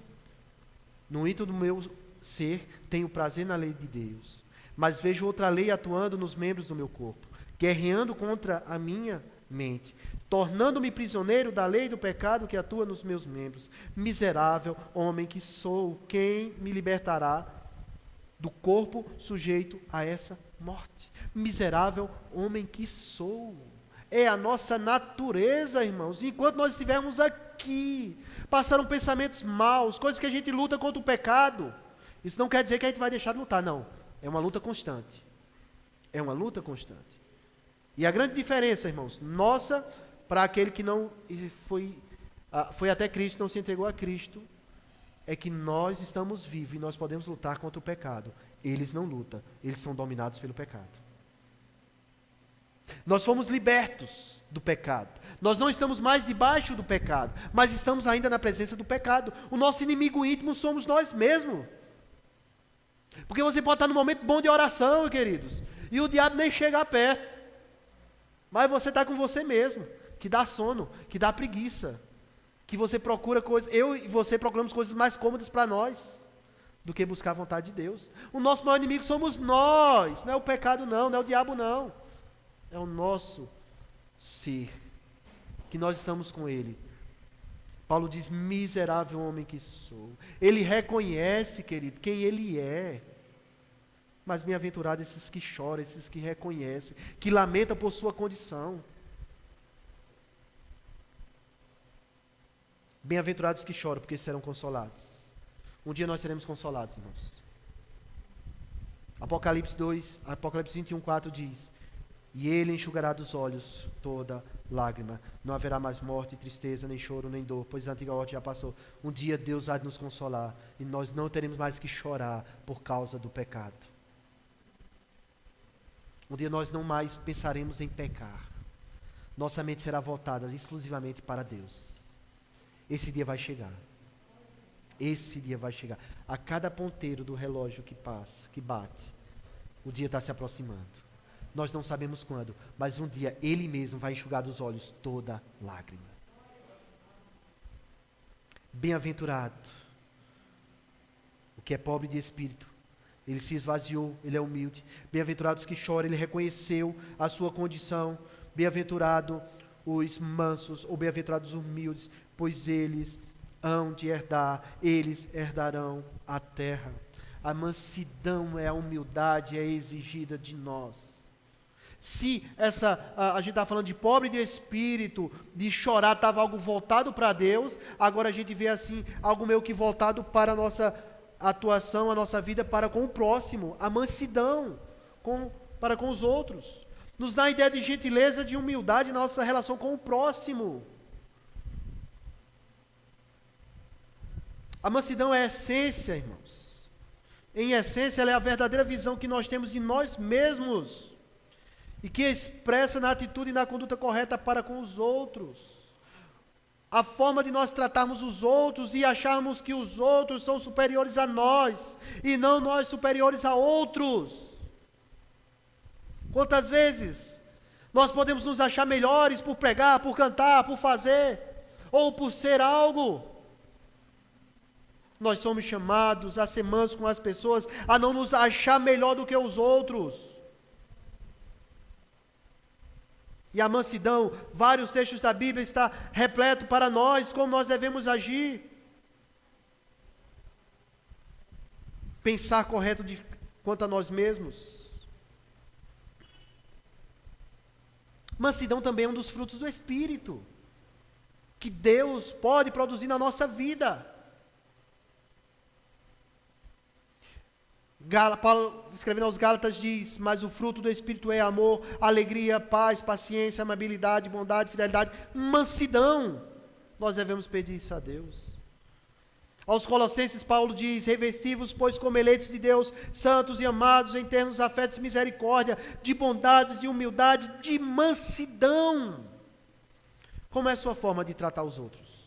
no íntimo do meu ser, tenho prazer na lei de Deus. Mas vejo outra lei atuando nos membros do meu corpo, guerreando contra a minha mente, tornando-me prisioneiro da lei do pecado que atua nos meus membros. Miserável homem que sou, quem me libertará do corpo sujeito a essa morte? Miserável homem que sou. É a nossa natureza, irmãos. Enquanto nós estivermos aqui, passaram pensamentos maus, coisas que a gente luta contra o pecado. Isso não quer dizer que a gente vai deixar de lutar, não. É uma luta constante. É uma luta constante. E a grande diferença, irmãos, nossa para aquele que não foi até Cristo, não se entregou a Cristo, é que nós estamos vivos e nós podemos lutar contra o pecado. Eles não lutam, eles são dominados pelo pecado. Nós fomos libertos do pecado. Nós não estamos mais debaixo do pecado, mas estamos ainda na presença do pecado. O nosso inimigo íntimo somos nós mesmos. Porque você pode estar num momento bom de oração, queridos, e o diabo nem chega perto. Mas você está com você mesmo, que dá sono, que dá preguiça, que você procura coisas, eu e você procuramos coisas mais cômodas para nós, do que buscar a vontade de Deus. O nosso maior inimigo somos nós, não é o pecado não é o diabo não, é o nosso ser, que nós estamos com ele. Paulo diz, miserável homem que sou. Ele reconhece, querido, quem ele é. Mas bem-aventurados esses que choram, esses que reconhecem, que lamentam por sua condição. Bem-aventurados que choram, porque serão consolados. Um dia nós seremos consolados, irmãos. Apocalipse 21:4 diz, e ele enxugará dos olhos toda lágrima. Não haverá mais morte, tristeza, nem choro, nem dor, pois a antiga ordem já passou. Um dia Deus há de nos consolar, e nós não teremos mais que chorar por causa do pecado. Um dia nós não mais pensaremos em pecar. Nossa mente será voltada exclusivamente para Deus. Esse dia vai chegar. Esse dia vai chegar. A cada ponteiro do relógio que passa, que bate, o dia está se aproximando. Nós não sabemos quando, mas um dia Ele mesmo vai enxugar dos olhos toda lágrima. Bem-aventurado o que é pobre de espírito. Ele se esvaziou, ele é humilde. Bem-aventurados que choram, ele reconheceu a sua condição. Bem-aventurado os mansos, ou bem-aventurados os humildes, pois eles hão de herdar, eles herdarão a terra. A mansidão é a humildade, é exigida de nós. Se a gente está falando de pobre de espírito, de chorar, estava algo voltado para Deus, agora a gente vê assim, algo meio que voltado para a nossa atuação, a nossa vida para com o próximo, a mansidão para com os outros. Nos dá a ideia de gentileza, de humildade na nossa relação com o próximo. A mansidão é a essência, irmãos. Em essência, ela é a verdadeira visão que nós temos de nós mesmos e que expressa na atitude e na conduta correta para com os outros. A forma de nós tratarmos os outros e acharmos que os outros são superiores a nós e não nós superiores a outros. Quantas vezes nós podemos nos achar melhores por pregar, por cantar, por fazer ou por ser algo? Nós somos chamados a ser mansos com as pessoas, a não nos achar melhor do que os outros. E a mansidão, vários textos da Bíblia está repleto para nós, como nós devemos agir. Pensar correto quanto a nós mesmos. Mansidão também é um dos frutos do Espírito, que Deus pode produzir na nossa vida. Paulo, escrevendo aos Gálatas, diz, mas o fruto do Espírito é amor, alegria, paz, paciência, amabilidade, bondade, fidelidade, mansidão. Nós devemos pedir isso a Deus. Aos Colossenses, Paulo diz, revesti-vos, pois como eleitos de Deus, santos e amados, em termos afetos de misericórdia, de bondades, de humildade, de mansidão. Como é a sua forma de tratar os outros?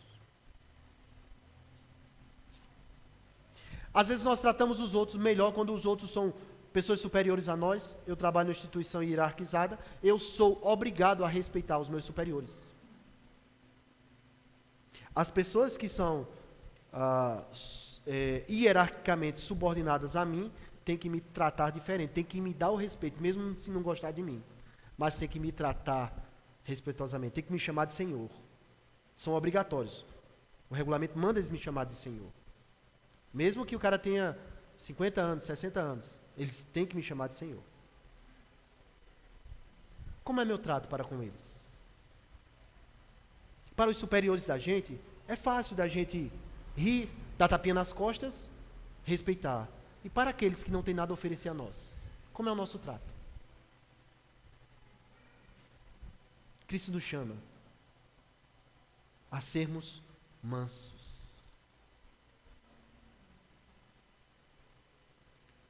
Às vezes nós tratamos os outros melhor quando os outros são pessoas superiores a nós. Eu trabalho numa instituição hierarquizada, eu sou obrigado a respeitar os meus superiores. As pessoas que são hierarquicamente subordinadas a mim, têm que me tratar diferente, têm que me dar o respeito, mesmo se não gostar de mim. Mas têm que me tratar respeitosamente, têm que me chamar de Senhor. São obrigatórios. O regulamento manda eles me chamar de Senhor. Mesmo que o cara tenha 50 anos, 60 anos, eles têm que me chamar de Senhor. Como é meu trato para com eles? Para os superiores da gente, é fácil da gente rir, dar tapinha nas costas, respeitar. E para aqueles que não têm nada a oferecer a nós, como é o nosso trato? Cristo nos chama a sermos mansos.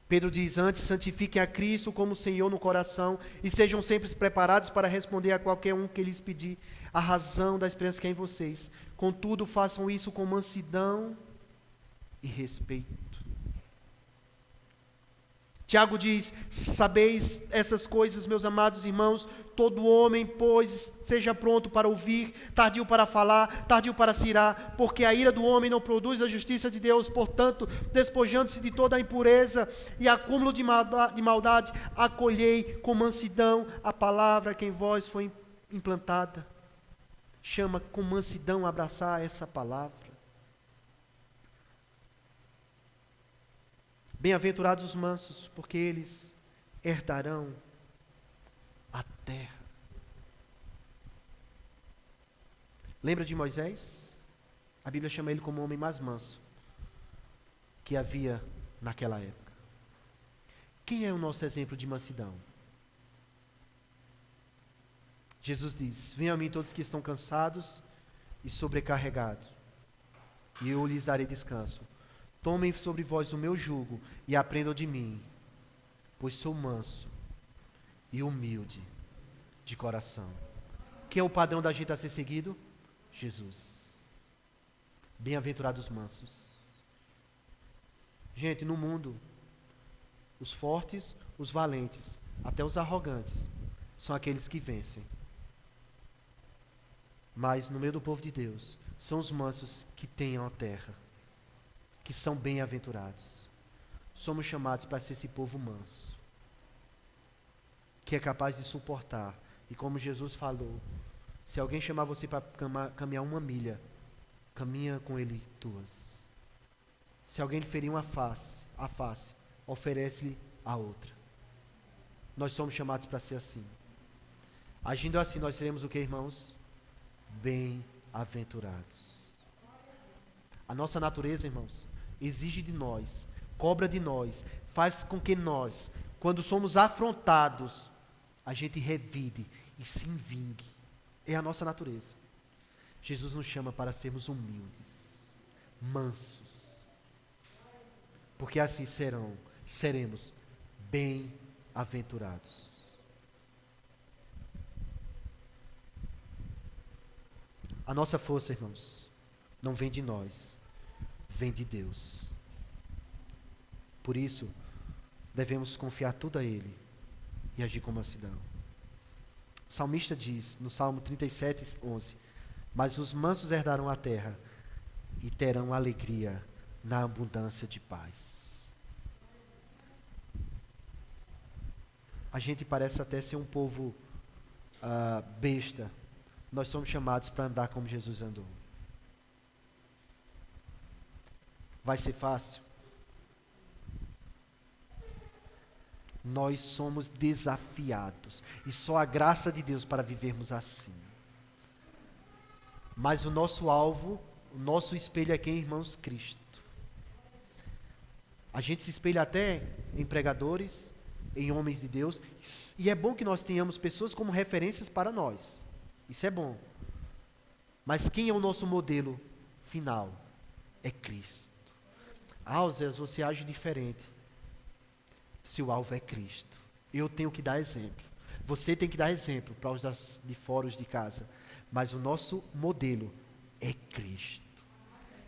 Pedro diz, antes santifiquem a Cristo como Senhor no coração e sejam sempre preparados para responder a qualquer um que lhes pedir a razão da esperança que é em vocês. Contudo, façam isso com mansidão e respeito. Tiago diz: sabeis essas coisas, meus amados irmãos, todo homem, pois, seja pronto para ouvir, tardio para falar, tardio para se irar, porque a ira do homem não produz a justiça de Deus. Portanto, despojando-se de toda a impureza e acúmulo de maldade, acolhei com mansidão a palavra que em vós foi implantada. Chama com mansidão a abraçar essa palavra. Bem-aventurados os mansos, porque eles herdarão a terra. Lembra de Moisés? A Bíblia chama ele como o homem mais manso que havia naquela época. Quem é o nosso exemplo de mansidão? Jesus diz: venham a mim todos que estão cansados e sobrecarregados, e eu lhes darei descanso. Tomem sobre vós o meu jugo e aprendam de mim, pois sou manso e humilde de coração. Quem é o padrão da gente a ser seguido? Jesus. Bem-aventurados mansos. Gente, no mundo, os fortes, os valentes, até os arrogantes, são aqueles que vencem. Mas no meio do povo de Deus, são os mansos que tenham a terra, que são bem-aventurados. Somos chamados para ser esse povo manso, que é capaz de suportar. E como Jesus falou, se alguém chamar você para caminhar 1 milha, caminha com ele 2. Se alguém lhe ferir a face, oferece-lhe a outra. Nós somos chamados para ser assim. Agindo assim, nós seremos o que, irmãos? Bem-aventurados. A nossa natureza, irmãos, exige de nós, cobra de nós, faz com que nós, quando somos afrontados, a gente revide e se vingue. É a nossa natureza. Jesus nos chama para sermos humildes, mansos, porque assim seremos bem-aventurados. A nossa força, irmãos, não vem de nós, vem de Deus. Por isso, devemos confiar tudo a Ele e agir com mansidão. O salmista diz, no Salmo 37, 11, mas os mansos herdarão a terra e terão alegria na abundância de paz. A gente parece até ser um povo besta. Nós somos chamados para andar como Jesus andou. Vai ser fácil? Nós somos desafiados. E só a graça de Deus para vivermos assim. Mas o nosso alvo, o nosso espelho é quem, irmãos? Cristo. A gente se espelha até em pregadores, em homens de Deus. E é bom que nós tenhamos pessoas como referências para nós. Isso é bom. Mas quem é o nosso modelo final? É Cristo. Zé, você age diferente. Se o alvo é Cristo. Eu tenho que dar exemplo. Você tem que dar exemplo para os de fora, os de casa. Mas o nosso modelo é Cristo.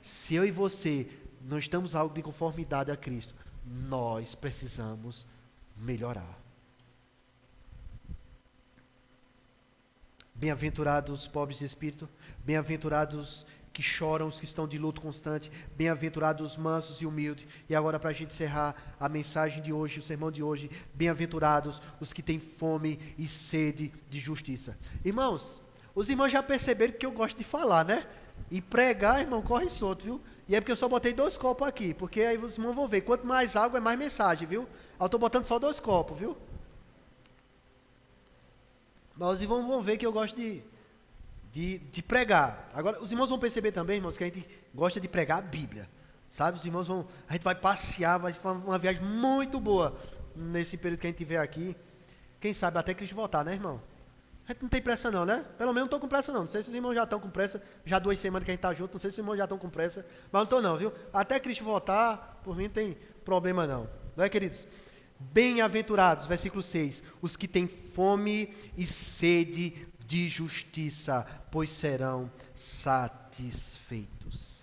Se eu e você não estamos algo de conformidade a Cristo, nós precisamos melhorar. Bem-aventurados os pobres de espírito, bem-aventurados que choram, os que estão de luto constante, bem-aventurados os mansos e humildes. E agora, para a gente encerrar a mensagem de hoje, o sermão de hoje, bem-aventurados os que têm fome e sede de justiça. Irmãos, os irmãos já perceberam que eu gosto de falar, né? E pregar, irmão, corre solto, viu? E é porque eu só botei 2 copos aqui, porque aí os irmãos vão ver, quanto mais água é mais mensagem, viu? Eu estou botando só 2 copos, viu? Mas os irmãos vão ver que eu gosto de pregar. Agora, os irmãos vão perceber também, irmãos, que a gente gosta de pregar a Bíblia. Sabe? Os irmãos a gente vai passear, vai fazer uma viagem muito boa nesse período que a gente tiver aqui. Quem sabe até Cristo voltar, né, irmão? A gente não tem pressa não, né? Pelo menos não estou com pressa não. Não sei se os irmãos já estão com pressa. Já 2 semanas que a gente está junto, não sei se os irmãos já estão com pressa. Mas não estou não, viu? Até Cristo voltar, por mim não tem problema não. Não é, queridos? Bem-aventurados, versículo 6, os que têm fome e sede de justiça, pois serão satisfeitos.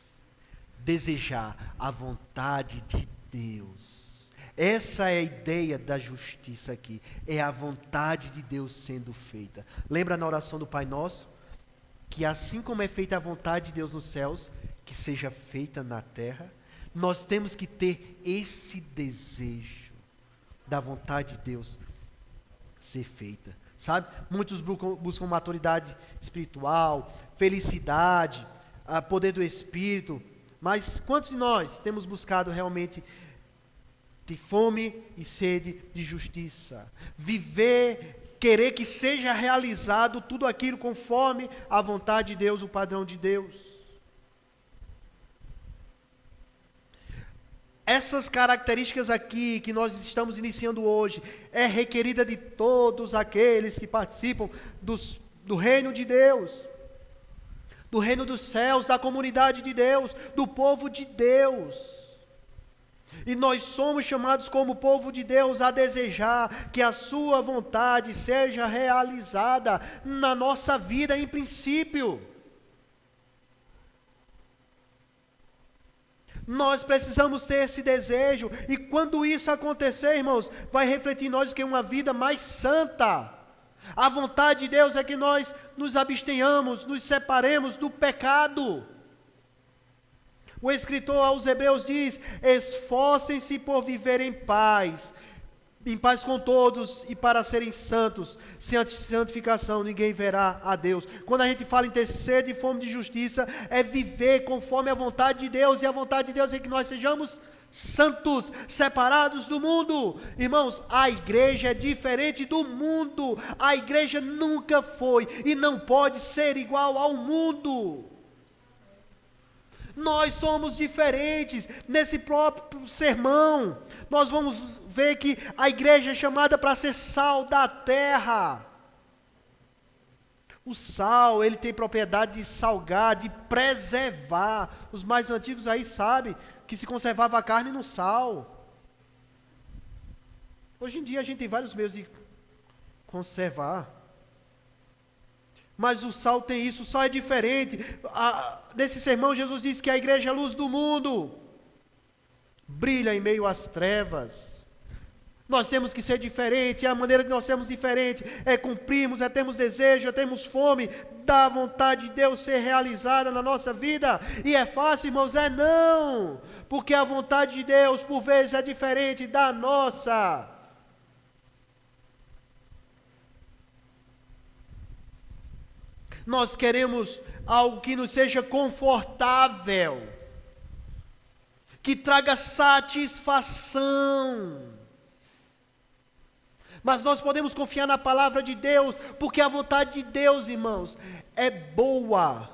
Desejar a vontade de Deus Essa é a ideia da justiça aqui. É a vontade de Deus sendo feita. Lembra na oração do Pai Nosso? Que assim como é feita a vontade de Deus nos céus, que seja feita na terra. Nós temos que ter esse desejo da vontade de Deus ser feita. Sabe? Muitos buscam maturidade espiritual, felicidade, poder do Espírito. Mas quantos de nós temos buscado realmente ter fome e sede de justiça? Viver, querer que seja realizado tudo aquilo conforme a vontade de Deus, o padrão de Deus. Essas características aqui que nós estamos iniciando hoje é requerida de todos aqueles que participam do reino de Deus, do reino dos céus, da comunidade de Deus, do povo de Deus. E nós somos chamados como povo de Deus a desejar que a sua vontade seja realizada na nossa vida em princípio. Nós precisamos ter esse desejo, e quando isso acontecer, irmãos, vai refletir em nós que é uma vida mais santa. A vontade de Deus é que nós nos abstenhamos, nos separemos do pecado. O escritor aos Hebreus diz: esforcem-se por viver em paz com todos e para serem santos. Sem santificação ninguém verá a Deus. Quando a gente fala em ter sede e fome de justiça, é viver conforme a vontade de Deus, e a vontade de Deus é que nós sejamos santos, separados do mundo. Irmãos, a igreja é diferente do mundo. A igreja nunca foi e não pode ser igual ao mundo. Nós somos diferentes. Nesse próprio sermão, nós vamos ver que a igreja é chamada para ser sal da terra. O sal, ele tem propriedade de salgar, de preservar. Os mais antigos aí sabem que se conservava a carne no sal. Hoje em dia a gente tem vários meios de conservar. Mas o sal tem isso, o sal é diferente. Nesse sermão, Jesus disse que a igreja é a luz do mundo. Brilha em meio às trevas. Nós temos que ser diferente, e a maneira de nós sermos diferentes é cumprirmos, é termos desejo, é termos fome da vontade de Deus ser realizada na nossa vida. E é fácil, irmãos? É não, porque a vontade de Deus, por vezes, é diferente da nossa. Nós queremos algo que nos seja confortável, que traga satisfação. Mas nós podemos confiar na palavra de Deus, porque a vontade de Deus, irmãos, é boa,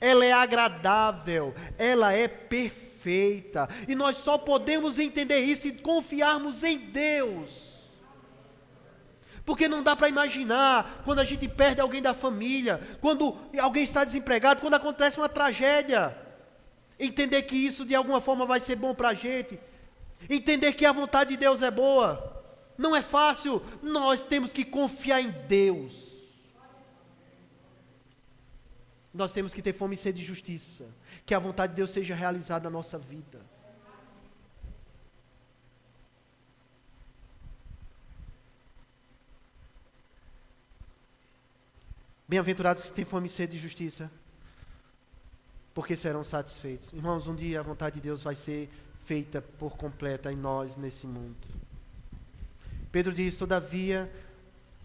ela é agradável, ela é perfeita. E nós só podemos entender isso e confiarmos em Deus. Porque não dá para imaginar quando a gente perde alguém da família, quando alguém está desempregado, quando acontece uma tragédia. Entender que isso de alguma forma vai ser bom para a gente. Entender que a vontade de Deus é boa. Não é fácil. Nós temos que confiar em Deus. Nós temos que ter fome e sede de justiça. Que a vontade de Deus seja realizada na nossa vida. Bem-aventurados que têm fome e sede de justiça, porque serão satisfeitos. Irmãos, um dia a vontade de Deus vai ser feita por completa em nós, nesse mundo. Pedro diz: todavia,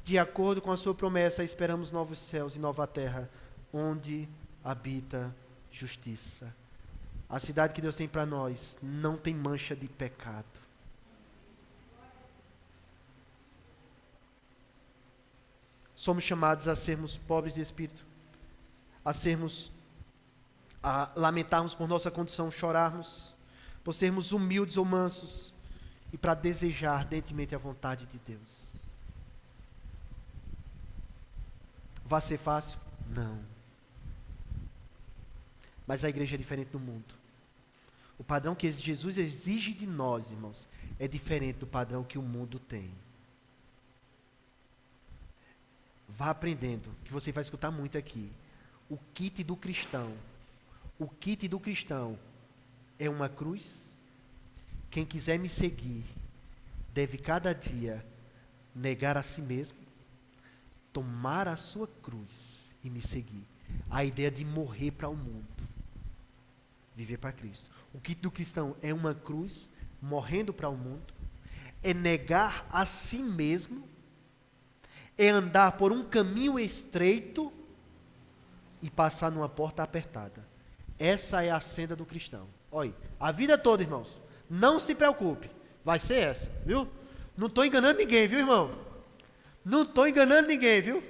de acordo com a sua promessa, esperamos novos céus e nova terra, onde habita justiça. A cidade que Deus tem para nós não tem mancha de pecado. Somos chamados a sermos pobres de espírito, a lamentarmos por nossa condição, chorarmos, por sermos humildes ou mansos, e para desejar ardentemente a vontade de Deus. Vai ser fácil? Não. Mas a igreja é diferente do mundo. O padrão que Jesus exige de nós, irmãos, é diferente do padrão que o mundo tem. Vá aprendendo, que você vai escutar muito aqui. O kit do cristão é uma cruz. Quem quiser me seguir, deve cada dia negar a si mesmo, tomar a sua cruz e me seguir. A ideia de morrer para o mundo, viver para Cristo. O kit do cristão é uma cruz, morrendo para o mundo, é negar a si mesmo, é andar por um caminho estreito e passar numa porta apertada. Essa é a senda do cristão. Olha, a vida toda, irmãos, não se preocupe, vai ser essa, viu? Não estou enganando ninguém, viu, irmão? Não estou enganando ninguém, viu?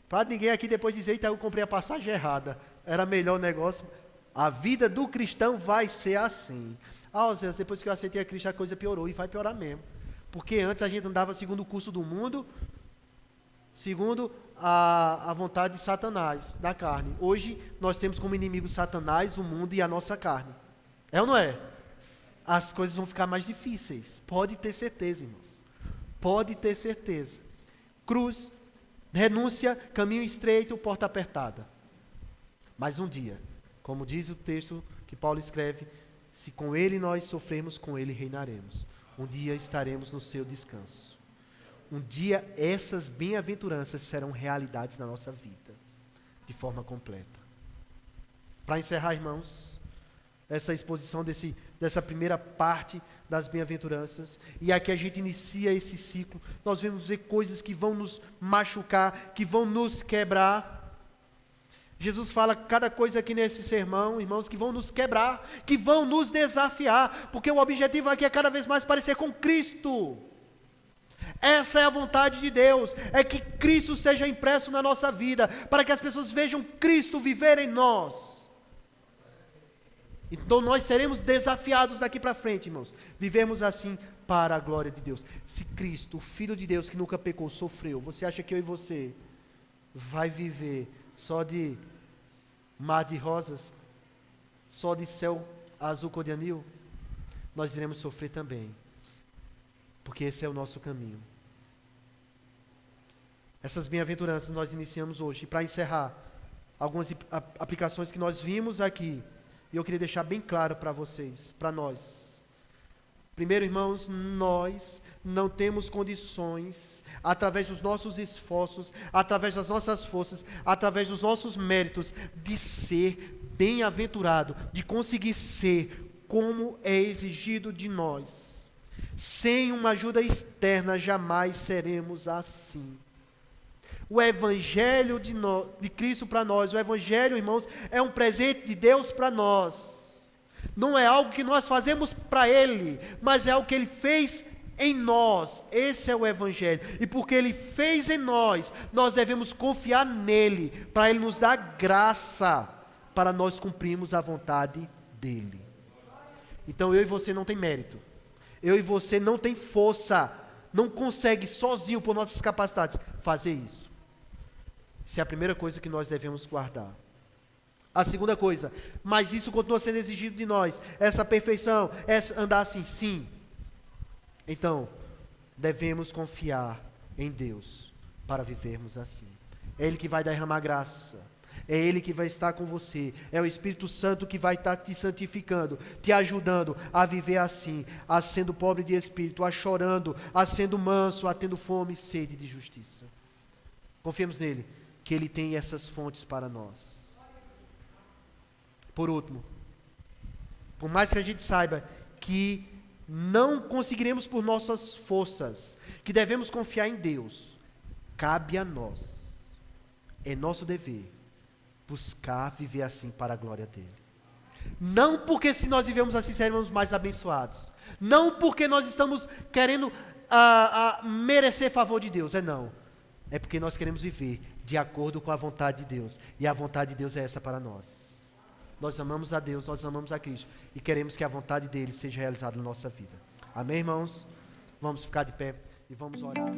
Para ninguém aqui depois dizer, eita, eu comprei a passagem errada, era melhor o negócio. A vida do cristão vai ser assim. Zé, depois que eu aceitei a Cristo, a coisa piorou, e vai piorar mesmo. Porque antes a gente andava segundo o curso do mundo, segundo a vontade de Satanás, da carne. Hoje nós temos como inimigo Satanás, o mundo e a nossa carne. É ou não é? As coisas vão ficar mais difíceis. Pode ter certeza, irmãos. Pode ter certeza. Cruz, renúncia, caminho estreito, porta apertada. Mas um dia, como diz o texto que Paulo escreve, se com ele nós sofremos, com ele reinaremos. Um dia estaremos no seu descanso. Um dia essas bem-aventuranças serão realidades na nossa vida, de forma completa. Para encerrar, irmãos, essa exposição dessa primeira parte das bem-aventuranças, e aqui a gente inicia esse ciclo, nós vamos ver coisas que vão nos machucar, que vão nos quebrar. Jesus fala cada coisa aqui nesse sermão, irmãos, que vão nos quebrar, que vão nos desafiar, porque o objetivo aqui é cada vez mais parecer com Cristo. Essa é a vontade de Deus, é que Cristo seja impresso na nossa vida, para que as pessoas vejam Cristo viver em nós. Então nós seremos desafiados daqui para frente, irmãos, vivermos assim para a glória de Deus. Se Cristo, o Filho de Deus que nunca pecou, sofreu, você acha que eu e você vai viver só de mar de rosas, só de céu azul cor de anil? Nós iremos sofrer também, porque esse é o nosso caminho. Essas bem-aventuranças nós iniciamos hoje. E para encerrar, algumas aplicações que nós vimos aqui, e eu queria deixar bem claro para vocês, para nós. Primeiro, irmãos, nós não temos condições, através dos nossos esforços, através das nossas forças, através dos nossos méritos, de ser bem-aventurado, de conseguir ser como é exigido de nós. Sem uma ajuda externa, jamais seremos assim. O Evangelho de Cristo para nós, o Evangelho, irmãos, é um presente de Deus para nós. Não é algo que nós fazemos para Ele, mas é algo que Ele fez em nós. Esse é o Evangelho. E porque Ele fez em nós, nós devemos confiar nele, para Ele nos dar graça, para nós cumprirmos a vontade dEle. Então eu e você não tem mérito. Eu e você não tem força, não consegue sozinho, por nossas capacidades, fazer isso. Isso é a primeira coisa que nós devemos guardar. A segunda coisa, mas isso continua sendo exigido de nós, essa perfeição, andar assim, sim. Então, devemos confiar em Deus para vivermos assim. É Ele que vai derramar graça, é Ele que vai estar com você, é o Espírito Santo que vai estar te santificando, te ajudando a viver assim, a sendo pobre de espírito, a chorando, a sendo manso, a tendo fome e sede de justiça. Confiemos nele, que Ele tem essas fontes para nós. Por último, por mais que a gente saiba que não conseguiremos por nossas forças, que devemos confiar em Deus, cabe a nós, é nosso dever, buscar viver assim para a glória dEle. Não porque se nós vivemos assim seremos mais abençoados, não porque nós estamos querendo merecer favor de Deus, não. É porque nós queremos viver de acordo com a vontade de Deus, e a vontade de Deus é essa para nós. Nós amamos a Deus, nós amamos a Cristo, e queremos que a vontade dEle seja realizada na nossa vida. Amém, irmãos? Vamos ficar de pé e vamos orar.